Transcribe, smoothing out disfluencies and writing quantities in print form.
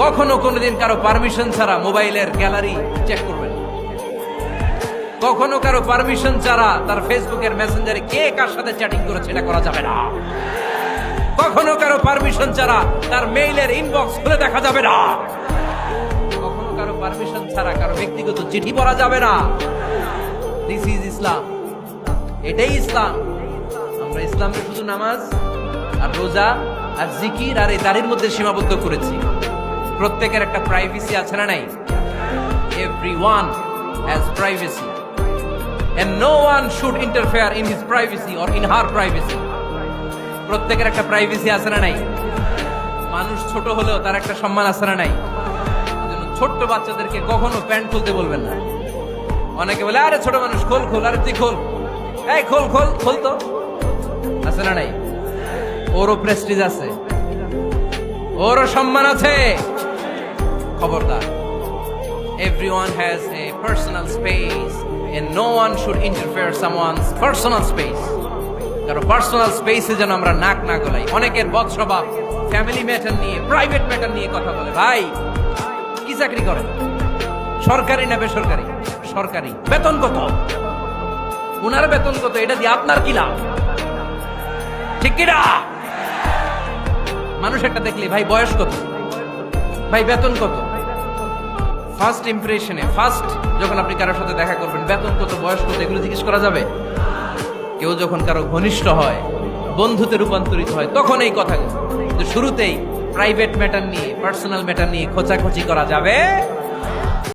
কখনো কোনোদিন কারো পারমিশন ছাড়া মোবাইলের গ্যালারি চেক করবেন না। কখনো কারো পারমিশন ছাড়া তার ফেসবুকের মেসেঞ্জারে কে কার সাথে চ্যাটিং করেছে এটা করা যাবে না। কখনো কারো পারমিশন ছাড়া তার মেইলের ইনবক্স খুলে দেখা যাবে না। কখনো কারো পারমিশন ছাড়া কারো ব্যক্তিগত চিঠি পড়া যাবে না। দিস ইজ ইসলাম, এটাই ইসলাম। আমরা ইসলামকে শুধু নামাজ আর রোজা আর জিকির আর এই দাড়ির মধ্যে সীমাবদ্ধ করেছি। প্রত্যেকের একটা প্রাইভেসি আছে না নাই? Everyone has privacy and no one should interfere in his privacy or in her privacy. প্রত্যেকের একটা প্রাইভেসি আছে না নাই? মানুষ ছোট হলেও তার একটা সম্মান আছে না নাই? এজন্য ছোট্ট বাচ্চাদেরকে কখনো প্যান্ট খুলতে বলবেন না। অনেকে বলে আরে ছোট মানুষ খোল খোল, আরে তুই খোল, এই খোল খোল খোল, তো আছে না নাই? ওরও প্রেস্টিজ আছে, ওরও সম্মান আছে। খবরদার, everyone has a personal space and no one should interfere someone's personal space. কারো পার্সোনাল স্পেসে যেন আমরা নাক না গলাই। অনেকের বদ স্বভাব ফ্যামিলি ম্যাটার নিয়ে, প্রাইভেট ম্যাটার নিয়ে কথা বলে। ভাই কি চাকরি করেন? সরকারি না বেসরকারি? সরকারি। বেতন কত? ওনার বেতন কত? এটা দিয়ে আপনার কি লাভ? ঠিক কিনা? মানুষ একটা দেখলে ভাই বয়স কত, ভাই বেতন কত, ফার্স্ট ইমপ্রেশনে, ফার্স্ট যখন আপনি কারোর সাথে দেখা করবেন বেতন কত, বয়স কত, এগুলো জিজ্ঞেস করা যাবে? কেউ যখন কারো ঘনিষ্ঠ হয়, বন্ধুতে রূপান্তরিত হয়, তখন এই কথাগুলো। শুরুতেই প্রাইভেট ম্যাটার নিয়ে, পার্সোনাল ম্যাটার নিয়ে খোঁচাখুচি করা যাবে